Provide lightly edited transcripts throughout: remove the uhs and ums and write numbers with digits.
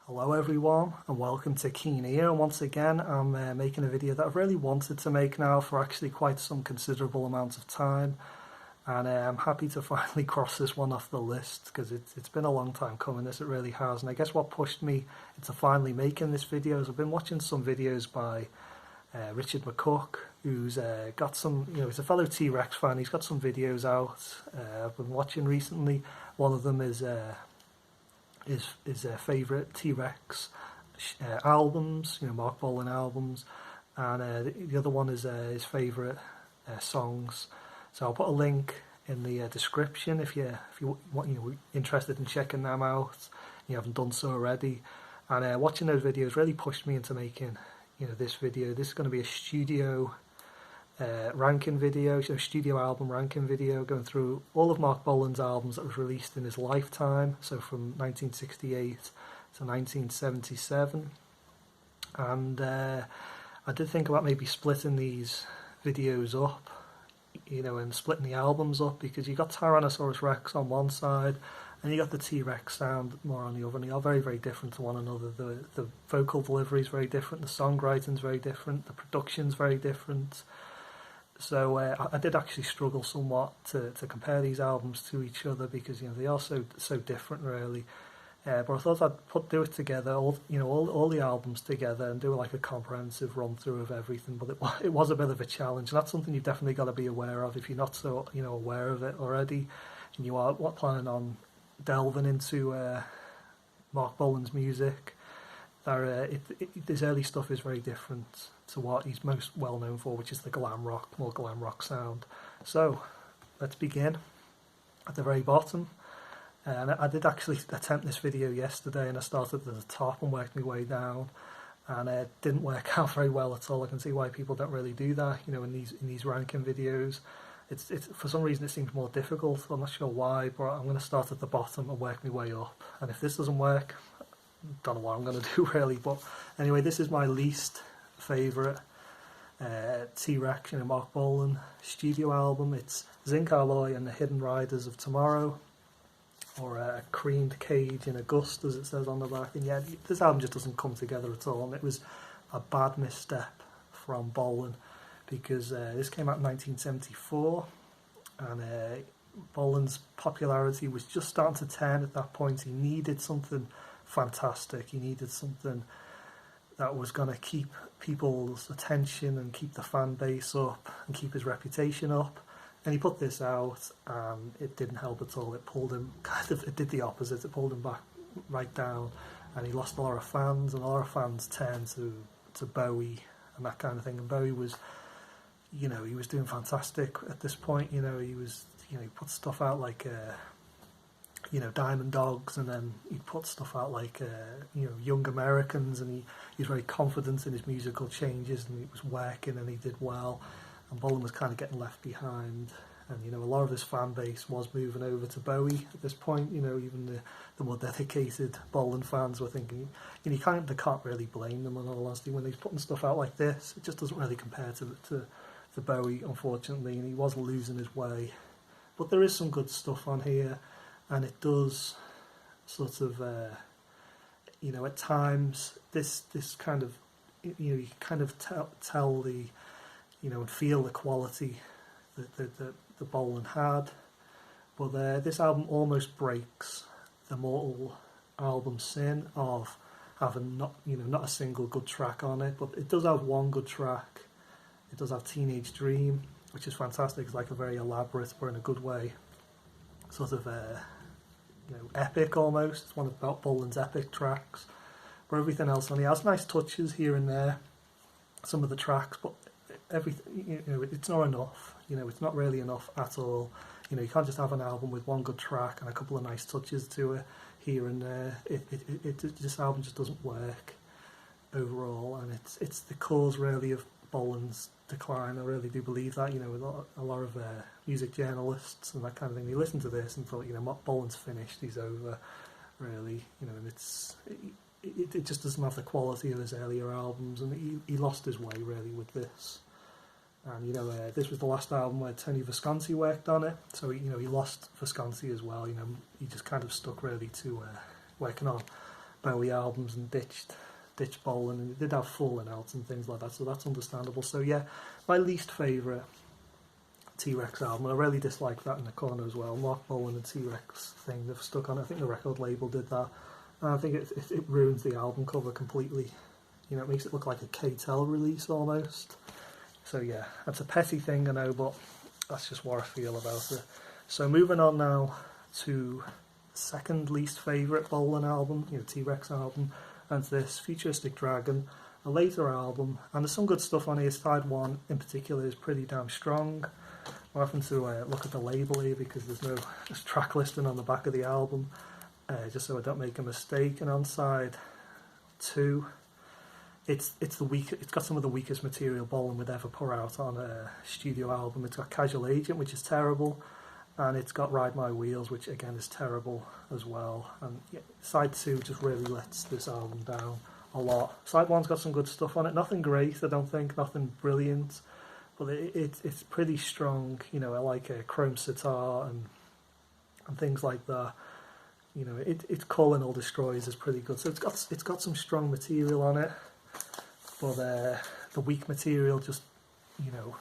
Hello everyone and welcome to Keen Ear, and once again I'm making a video that I've really wanted to make now for actually quite some considerable amount of time, and I'm happy to finally cross this one off the list because it's been a long time coming, this it really has. And I guess what pushed me into finally making this video is I've been watching some videos by Richard McCook, who's got some, he's a fellow T.rex fan. He's got some videos out I've been watching recently. One of them is his favourite T.rex albums, Mark Bolan albums, and the other one is his favourite songs. So I'll put a link in the description if you're interested in checking them out. You haven't done so already. And watching those videos really pushed me into making this video. This is going to be a studio ranking video, studio album ranking video, going through all of Mark Bolan's albums that was released in his lifetime, so from 1968 to 1977. And I did think about maybe splitting these videos up, and splitting the albums up, because you got Tyrannosaurus Rex on one side and you got the T-Rex sound more on the other, and they are very, very different to one another. The vocal delivery is very different, the songwriting is very different, the production's very different. So I did actually struggle somewhat to compare these albums to each other, because they are so different really. But I thought I'd do it together, all the albums together, and do like a comprehensive run through of everything. But it was a bit of a challenge, and that's something you've definitely got to be aware of if you're not so aware of it already, and you are planning on delving into Mark Bolan's music. His early stuff is very different to what he's most well known for, which is the more glam rock sound. So let's begin at the very bottom. And I did actually attempt this video yesterday, and I started at the top and worked my way down, and it didn't work out very well at all. I can see why people don't really do that, in these ranking videos. It's for some reason it seems more difficult. I'm not sure why, but I'm going to start at the bottom and work my way up. And if this doesn't work, don't know what I'm going to do really. But anyway, this is my least favourite T.rex, Mark Bolan studio album. It's Zinc Alloy and the Hidden Riders of Tomorrow, or a creamed cage in August, as it says on the back. And yeah, this album just doesn't come together at all, and it was a bad misstep from Bolan, because this came out in 1974, and Bolan's popularity was just starting to turn at that point. He needed something fantastic. He needed something that was going to keep people's attention and keep the fan base up and keep his reputation up. And he put this out, and it didn't help at all. It pulled him it did the opposite. It pulled him back right down, and he lost a lot of fans, and a lot of fans turned to Bowie and that kind of thing. And Bowie was, he was doing fantastic at this point. He was, he put stuff out like Diamond Dogs, and then he'd put stuff out like Young Americans, and he was very confident in his musical changes, and it was working, and he did well. And Bolan was kind of getting left behind, and a lot of his fan base was moving over to Bowie at this point. Even the more dedicated Bolan fans were thinking, they can't really blame them, in all honesty, when he's putting stuff out like this. It just doesn't really compare to Bowie, unfortunately, and he was losing his way. But there is some good stuff on here, and it does sort of, at times, this kind of, you kind of tell the, and feel the quality that Bolan had. But this album almost breaks the mortal album sin of having not a single good track on it. But it does have one good track. It does have Teenage Dream, which is fantastic. It's like a very elaborate, but in a good way, sort of epic almost. It's one of Bolan's epic tracks. But everything else on it has nice touches here and there, some of the tracks, but everything, it's not enough. It's not really enough at all. You can't just have an album with one good track and a couple of nice touches to it here and there. This album just doesn't work overall, and it's the cause really of Bolan's decline. I really do believe that. A lot of music journalists and that kind of thing, they listened to this and thought, Bolan's finished, he's over, really. And it just doesn't have the quality of his earlier albums, and he lost his way really with this. And this was the last album where Tony Visconti worked on it, so he lost Visconti as well. He just kind of stuck really to working on Bowie albums and ditched Bolan, and he did have falling outs and things like that, so that's understandable. So yeah, my least favourite T.rex album. I really dislike that in the corner as well. Mark Bolan and T.rex thing they've stuck on. I think the record label did that, and I think it ruins the album cover completely. You know, it makes it look like a K-Tel release almost. So yeah, that's a petty thing, I know, but that's just what I feel about it. So moving on now to the second least favourite Bolan album, you know, T.rex album, and this Futuristic Dragon, a later album, and there's some good stuff on here. Side 1 in particular is pretty damn strong. I'm having to look at the label here because there's track listing on the back of the album, just so I don't make a mistake. And on side 2, it's got some of the weakest material Bolan would ever put out on a studio album. It's got Casual Agent, which is terrible, and it's got Ride My Wheels, which again is terrible as well. And yeah, side 2 just really lets this album down a lot. Side 1's got some good stuff on it, nothing great, I don't think, nothing brilliant, but it's pretty strong. You know, I like a chrome sitar and things like that. You know, it's Calling All Destroyers is pretty good, so it's got some strong material on it, but the weak material just, you know,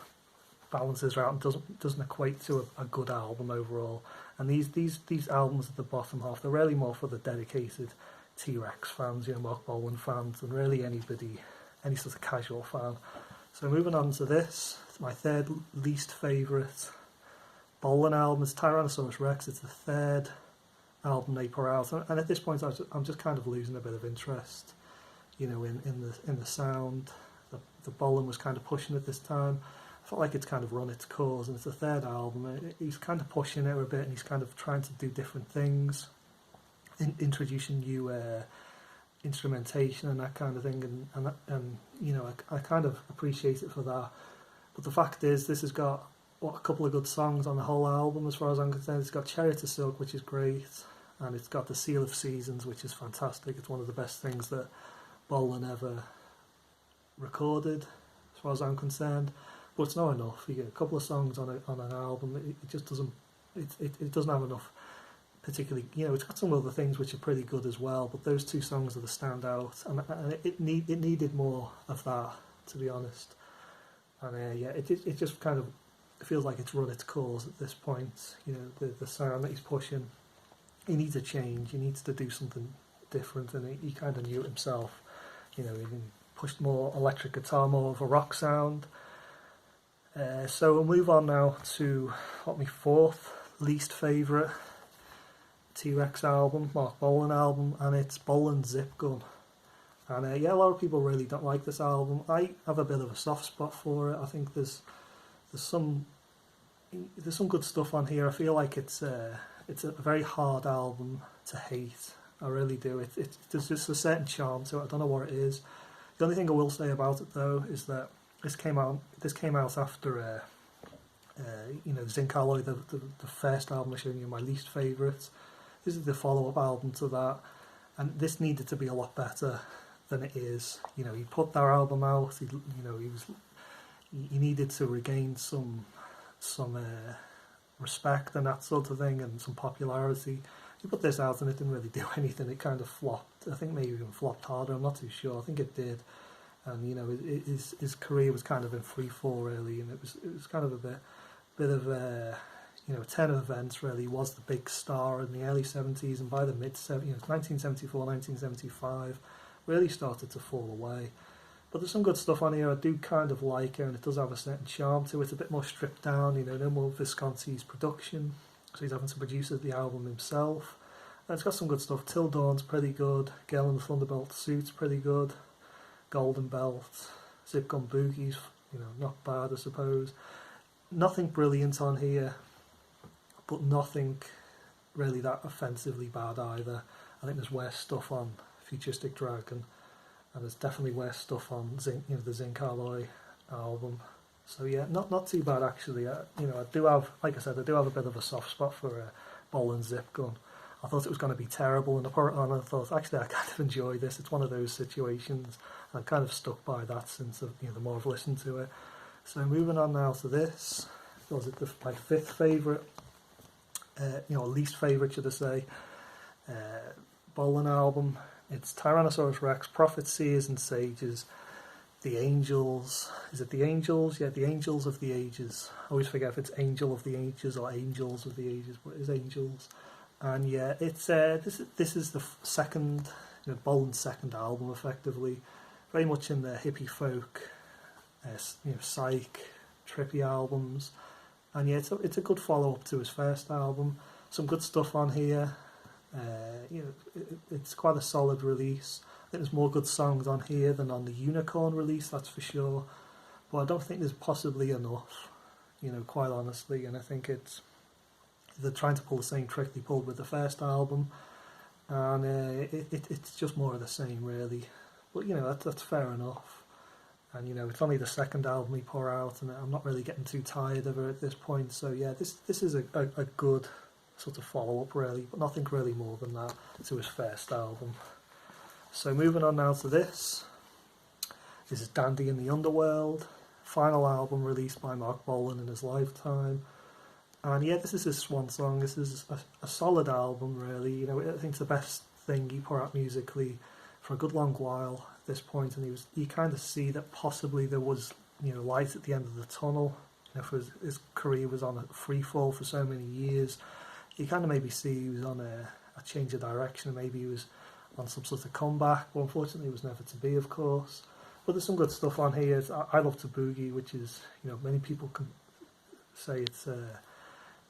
balances out and doesn't equate to a good album overall. And these albums at the bottom half, they're really more for the dedicated T.rex fans, you know, Mark Bolan fans, than really any sort of casual fan. So moving on to this, my third least favourite Bolan album is Tyrannosaurus Rex. It's the third album they put out, and at this point I'm just kind of losing a bit of interest, you know, in the sound. The Bolan was kind of pushing it this time. I felt like it's kind of run its course, and it's the third album. He's kind of pushing it a bit, and he's kind of trying to do different things, introducing new instrumentation and that kind of thing, and you know, I kind of appreciate it for that. But the fact is, this has got a couple of good songs on the whole album as far as I'm concerned. It's got Chariot of Silk, which is great, and it's got The Seal of Seasons, which is fantastic. It's one of the best things that Bolan ever recorded as far as I'm concerned, but it's not enough. You get a couple of songs on an album, it just doesn't, it doesn't have enough. Particularly, you know, it's got some other things which are pretty good as well, but those two songs are the standout, and it needed more of that, to be honest. And yeah, it just kind of feels like it's run its course at this point. You know, the sound that he's pushing, he needs a change. He needs to do something different, and he kind of knew it himself. You know, he pushed more electric guitar, more of a rock sound. So we'll move on now to my fourth least favourite T.rex album, Mark Bolan album, and it's Bolan's Zip Gun. And yeah, a lot of people really don't like this album. I have a bit of a soft spot for it. I think there's some good stuff on here. I feel like it's a very hard album to hate. I really do. There's just a certain charm to it. I don't know what it is. The only thing I will say about it though is that this came out after you know, Zinc Alloy, the first album I showed you, my least favourite. This is the follow-up album to that, and this needed to be a lot better than it is. You know, he put that album out. He needed to regain some respect and that sort of thing, and some popularity. He put this out and it didn't really do anything. It kind of flopped. I think maybe even flopped harder. I'm not too sure. I think it did. And you know, his career was kind of in free fall really, and it was kind of a bit of a, you know, 10 events really. He was the big star in the early 70s, and by the mid 70s, you know, 1974, 1975, really started to fall away. But there's some good stuff on here. I do kind of like it, and it does have a certain charm to it. A bit more stripped down, you know, no more Visconti's production, so he's having to produce the album himself. And it's got some good stuff. Till Dawn's pretty good. Girl in the Thunderbolt Suit's pretty good. Golden Belt, Zip Gun Boogie's, you know, not bad, I suppose. Nothing brilliant on here, but nothing really that offensively bad either. I think there's worse stuff on Futuristic Dragon, and there's definitely worse stuff on Zinc, you know, the Zinc Alloy album. So yeah, not too bad actually. You know, I do have, like I said, I do have a bit of a soft spot for Bolan's Zip Gun. I thought it was going to be terrible, and I put it on and I thought, actually, I kind of enjoy this. It's one of those situations. I've kind of stuck by that since, you know, the more I've listened to it. So moving on now to this. Was it my fifth favourite? You know, least favourite, should I say? Bolan album. It's Tyrannosaurus Rex, Prophets, Seers and Sages, the Angels. Is it the Angels? Yeah, the Angels of the Ages. I always forget if it's Angel of the Ages or Angels of the Ages, but it is Angels. And yeah, it's this is the second, Bolan's second album, effectively, very much in the hippie folk, psych, trippy albums. And yeah, it's a good follow up to his first album. Some good stuff on here. It's quite a solid release. I think there's more good songs on here than on the Unicorn release, that's for sure. But I don't think there's possibly enough, quite honestly. And I think they're trying to pull the same trick they pulled with the first album, and it's just more of the same, really. But that's fair enough. And it's only the second album he put out, and I'm not really getting too tired of it at this point. So yeah, this is a good sort of follow up, really, but nothing really more than that to his first album. So moving on now to this. This is Dandy in the Underworld, final album released by Mark Bolan in his lifetime. And yeah, this is his swan song. This is a solid album, really. I think it's the best thing he put out musically for a good long while at this point. And you kind of see that possibly there was, light at the end of the tunnel. For his career was on a free fall for so many years. You kind of maybe see he was on a change of direction. Maybe he was on some sort of comeback, but unfortunately it was never to be, of course. But there's some good stuff on here. I Love to Boogie, which is, many people can say it's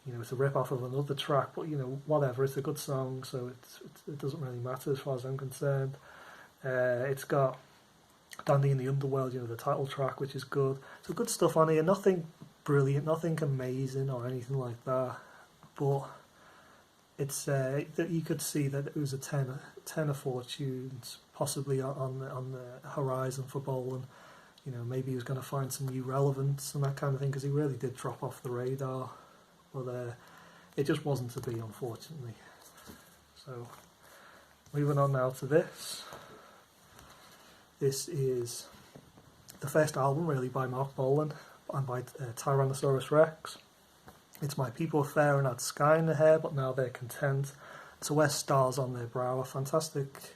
it's a rip-off of another track, but whatever, it's a good song, so it doesn't really matter as far as I'm concerned. It's got Dandy in the Underworld, the title track, which is good. So good stuff on here, nothing brilliant, nothing amazing or anything like that, but it's that you could see that it was a ten of fortunes, possibly on the horizon for Bolan. Maybe he was going to find some new relevance and that kind of thing, because he really did drop off the radar. But it just wasn't to be, unfortunately. So, moving on now to this. This is the first album, really, by Mark Bolan and by Tyrannosaurus Rex. It's My People Fair and Had Sky in their hair, but now they're content to wear stars on their brow. A fantastic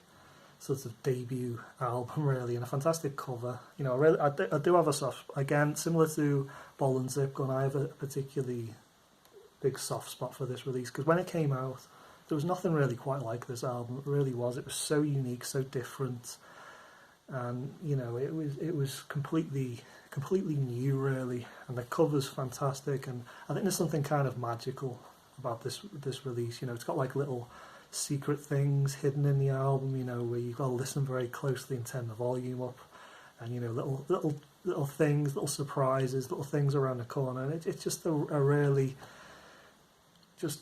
sort of debut album, really, and a fantastic cover. I do have a soft, again, similar to Bolan's Zip Gun, I have a particularly big soft spot for this release, because when it came out, there was nothing really quite like this album. It really was. It was so unique, so different, and it was completely new, really. And the cover's fantastic, and I think there's something kind of magical about this release. It's got like little secret things hidden in the album, where you've got to listen very closely and turn the volume up, and little things, little surprises, little things around the corner, and it's just a really just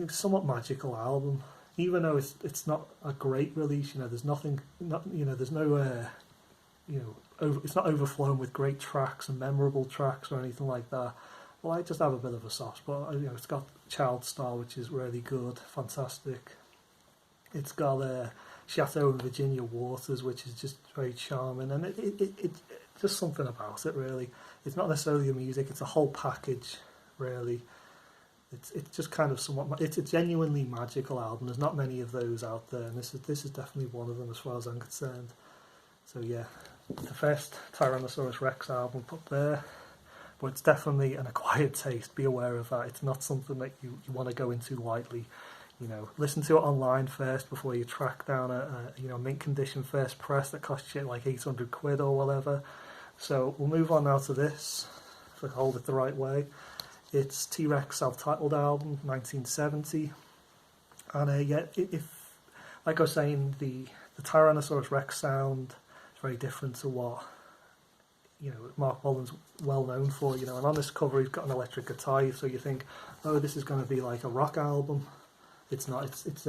somewhat magical album, even though it's not a great release. There's nothing, there's no it's not overflowing with great tracks and memorable tracks or anything like that. Well, I just have a bit of a soft spot. It's got Child Star, which is really good, fantastic. It's got Chateau and Virginia Waters, which is just very charming, and it just something about it, really. It's not necessarily the music; it's a whole package, really. It's just kind of somewhat. It's a genuinely magical album. There's not many of those out there, and this is definitely one of them, as far as I'm concerned. So yeah, the first Tyrannosaurus Rex album put there, but it's definitely an acquired taste. Be aware of that. It's not something that you want to go into lightly. Listen to it online first before you track down a mint condition first press that costs you like 800 quid or whatever. So we'll move on now to this, if I hold it the right way. It's T.rex self-titled album, 1970. And if like I was saying, the Tyrannosaurus Rex sound is very different to what Mark Bolan's well known for. And on this cover he's got an electric guitar, so you think, oh, this is going to be like a rock album. It's not. It's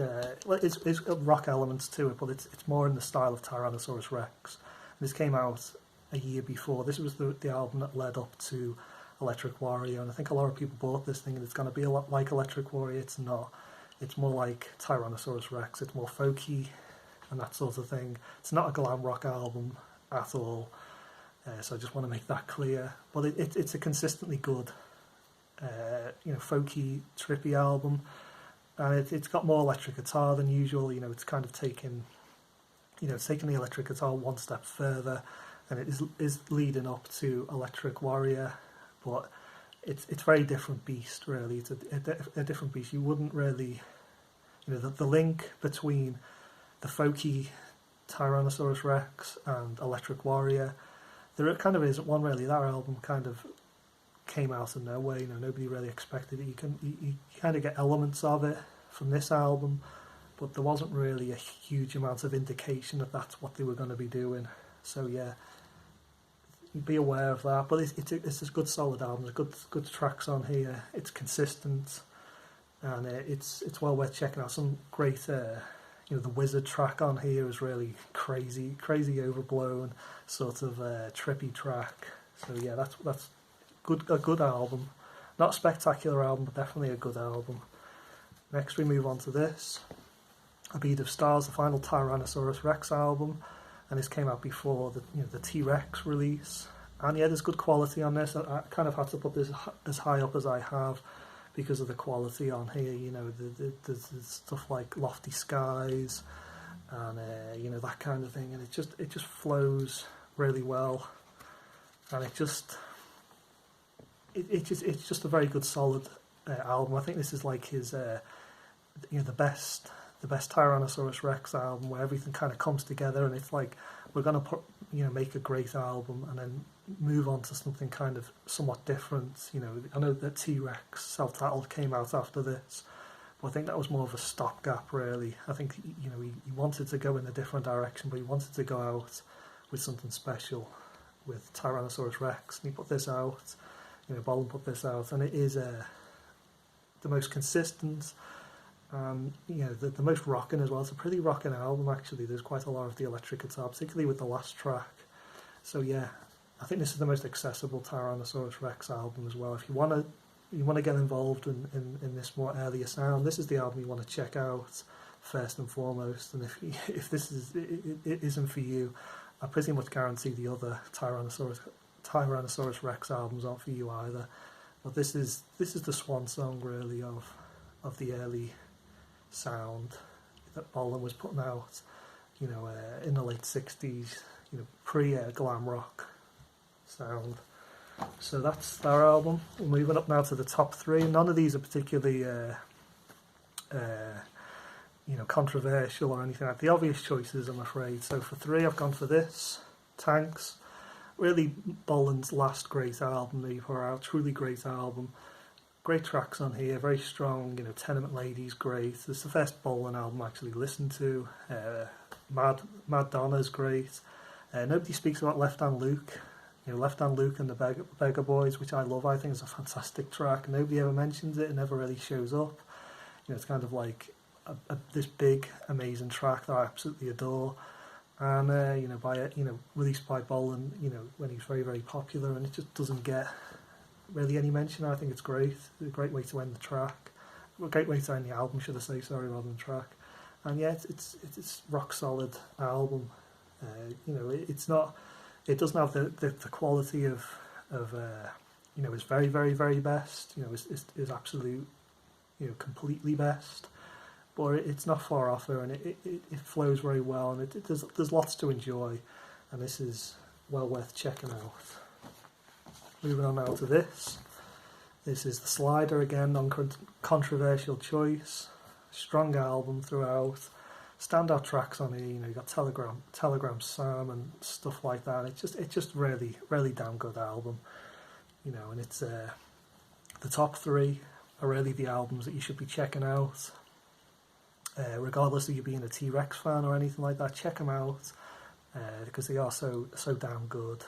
got rock elements to it, but it's more in the style of Tyrannosaurus Rex. And this came out a year before. This was the album that led up to Electric Warrior, and I think a lot of people bought this thing and it's going to be a lot like Electric Warrior. It's not. It's more like Tyrannosaurus Rex. It's more folky and that sort of thing. It's not a glam rock album at all, so I just want to make that clear. But it's a consistently good, folky, trippy album, and it's got more electric guitar than usual. It's kind of taking it's taking the electric guitar one step further, and it is leading up to Electric Warrior, but it's very different beast, really. It's a different beast. You wouldn't really, the link between the folky Tyrannosaurus Rex and Electric Warrior, there kind of isn't one, really. That album kind of came out of nowhere. Nobody really expected it. You kind of get elements of it from this album, but there wasn't really a huge amount of indication that that's what they were going to be doing. So yeah, be aware of that. But it's a good solid album. There's good tracks on here. It's consistent, and it's well worth checking out. Some great, the Wizard track on here is really crazy overblown, sort of trippy track. So yeah, that's a good album. Not a spectacular album, but definitely a good album. Next we move on to this, A Bead of Stars, the final Tyrannosaurus Rex album, and this came out before the T.rex release. And yeah, there's good quality on this. I kind of had to put this as high up as I have because of the quality on here. There's stuff like Lofty Skies and that kind of thing, and it just flows really well, and it's just a very good solid album. I think this is like his the best Tyrannosaurus Rex album, where everything kind of comes together, and it's like we're going to make a great album and then move on to something kind of somewhat different. I know that T.rex self-titled came out after this, but I think that was more of a stopgap, really. I think he wanted to go in a different direction, but he wanted to go out with something special with Tyrannosaurus Rex, and he put this out. Bolan put this out, and it is the most consistent, the most rocking as well. It's a pretty rocking album, actually. There's quite a lot of the electric guitar, particularly with the last track. So yeah, I think this is the most accessible Tyrannosaurus Rex album as well. If you want to get involved in this more earlier sound, this is the album you want to check out first and foremost. And if this isn't for you, I pretty much guarantee the other Tyrannosaurus Rex albums aren't for you either. But this is the swan song, really, of the early sound that Bolan was putting out, in the late 60s, pre-glam rock sound. So that's their album. We're moving up now to the top three. None of these are particularly controversial or anything like the obvious choices, I'm afraid. So for three, I've gone for this, Tanx. Really Bolan's last great album that he put out. Truly great album. Great tracks on here, very strong. Tenement Lady's great. It's the first Bolan album I actually listened to. Mad Donna's great. Nobody speaks about Left Hand Luke. Left Hand Luke and the Beggar Boys, which I love. I think it's a fantastic track. Nobody ever mentions it. It never really shows up. It's kind of like this big, amazing track that I absolutely adore. And released by Bolan, when he's very, very popular, and it just doesn't get really any mention. I think it's great. It's a great way to end the track. A great way to end the album, should I say? Sorry, rather than track. And yeah, it's rock solid album. It's not. It doesn't have the quality of his very, very, very best. His absolute, completely best. But it's not far off her, and it flows very well, and there's lots to enjoy, and this is well worth checking out. Moving on now to this. This is The Slider, again, non-controversial choice. Strong album throughout. Standout tracks on here, you got Telegram Sam and stuff like that. It's just really, really damn good album. And it's the top three are really the albums that you should be checking out. Regardless of you being a T.rex fan or anything like that, check them out because they are so damn good.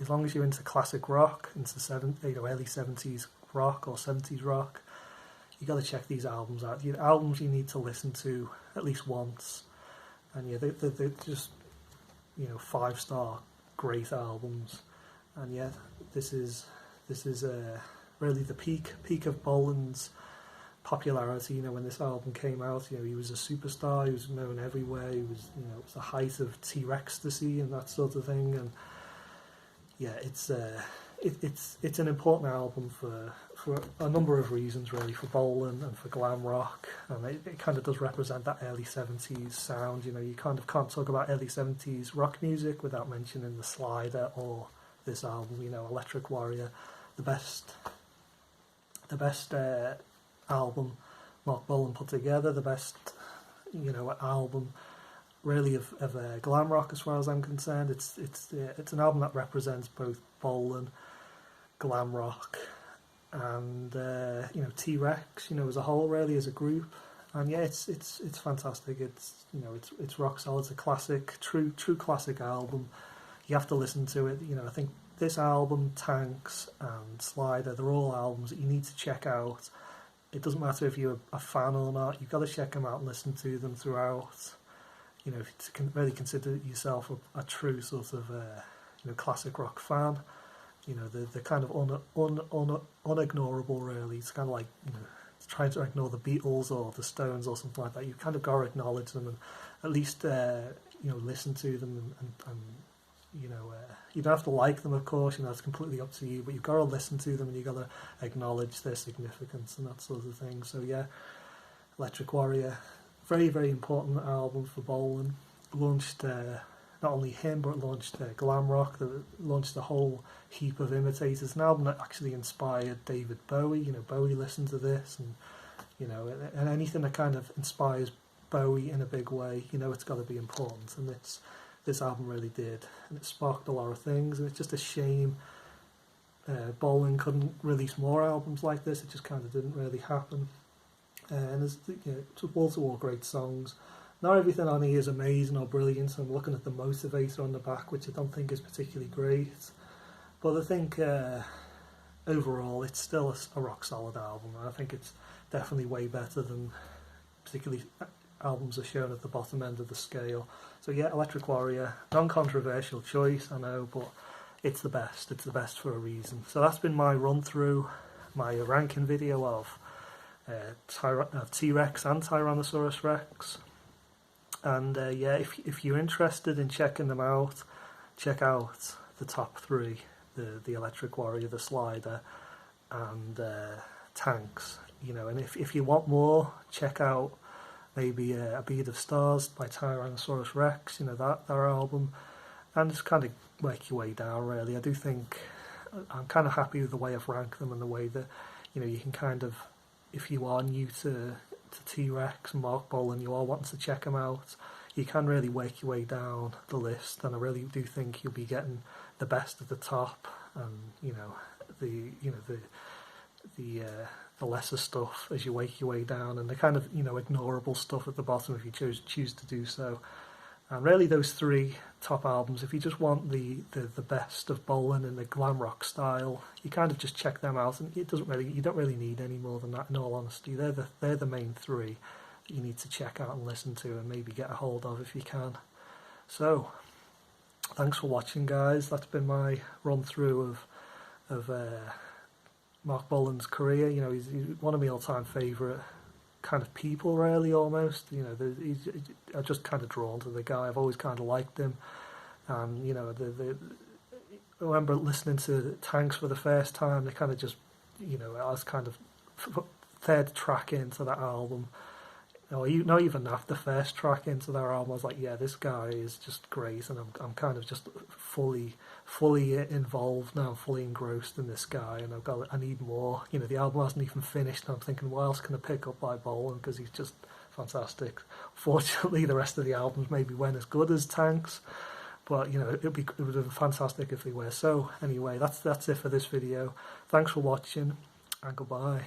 As long as you're into classic rock, into early 70s rock or 70s rock, you got to check these albums out. Albums you need to listen to at least once, and yeah, they're just 5-star great albums. And yeah, this is really the peak of Bolan's popularity. When this album came out, he was a superstar. He was known everywhere. He was, it was the height of T-rex-tasy and that sort of thing. And yeah, it's it's an important album for a number of reasons, really, for Bolan and for glam rock, and it kind of does represent that early 70s sound. You know, you kind of can't talk about early 70s rock music without mentioning the Slider or this album, you know, Electric Warrior, the best album Mark Bolan put together, the best, you know, album really of glam rock as far as I'm concerned. It's an album that represents both Bolan, glam rock, and you know, T.rex, you know, as a whole, really, as a group. And yeah, it's fantastic. It's, you know, it's rock solid. It's a classic, true classic album. You have to listen to it. You know, I think this album, Tanx and Slider, they're all albums that you need to check out. It doesn't matter if you're a fan or not. You've got to check them out and listen to them throughout. You know, if you can really consider yourself a true sort of you know, classic rock fan. You know, they're kind of unignorable, really. It's kind of like, you know, trying to ignore the Beatles or the Stones or something like that. You kind of got to acknowledge them and at least you know, listen to them and you know, you don't have to like them, of course. You know, it's completely up to you, but you've got to listen to them and you've got to acknowledge their significance and that sort of thing. So yeah, Electric Warrior, very, very important album for Bolan. Launched not only him, but launched glam rock, that launched a whole heap of imitators. An album that actually inspired David Bowie. You know, Bowie listened to this, and you know, and anything that kind of inspires Bowie in a big way, you know, it's got to be important. And this album really did, and it sparked a lot of things. And it's just a shame Bolan couldn't release more albums like this. It just kind of didn't really happen. And there's, you know, it's wall-to-wall great songs. Not everything on here is amazing or brilliant. I'm looking at the Motivator on the back, which I don't think is particularly great. But I think overall it's still a rock-solid album. And I think it's definitely way better than particularly albums are shown at the bottom end of the scale. So yeah, Electric Warrior, non-controversial choice, I know, but it's the best. It's the best for a reason. So that's been my run-through, my ranking video of T.rex and Tyrannosaurus Rex. And yeah, if you're interested in checking them out, check out the top three, the Electric Warrior, the Slider, and Tanx. You know, and if you want more, check out maybe A Bead of Stars by Tyrannosaurus Rex. You know, that album, and just kind of work your way down. Really, I do think I'm kind of happy with the way I've ranked them and the way that, you know, you can kind of, if you are new to T.rex and Mark Bolan, you are wanting to check them out, you can really work your way down the list, and I really do think you'll be getting the best at the top, and you know, the lesser stuff as you work your way down, and the kind of, you know, ignorable stuff at the bottom if you choose to do so. And really, those three top albums, if you just want the best of Bolan in the glam rock style, you kind of just check them out, and you don't really need any more than that. In all honesty, they're the main three that you need to check out and listen to, and maybe get a hold of if you can. So, thanks for watching, guys. That's been my run through of Mark Bolan's career. You know, he's one of my all-time favourite kind of people, really, almost. You know, I'm just kind of drawn to the guy. I've always kind of liked him. And you know, I remember listening to Tanx for the first time. They kind of just, you know, I was kind of third track into that album, or not even that, the first track into that album. I was like, yeah, this guy is just great, and I'm kind of just fully involved now, fully engrossed in this guy, and I need more. You know, the album hasn't even finished, and I'm thinking, what else can I pick up by Bolan, because he's just fantastic. Fortunately, the rest of the albums maybe weren't as good as Tanx, but you know, it would have been fantastic if they were. So anyway, that's it for this video. Thanks for watching, and goodbye.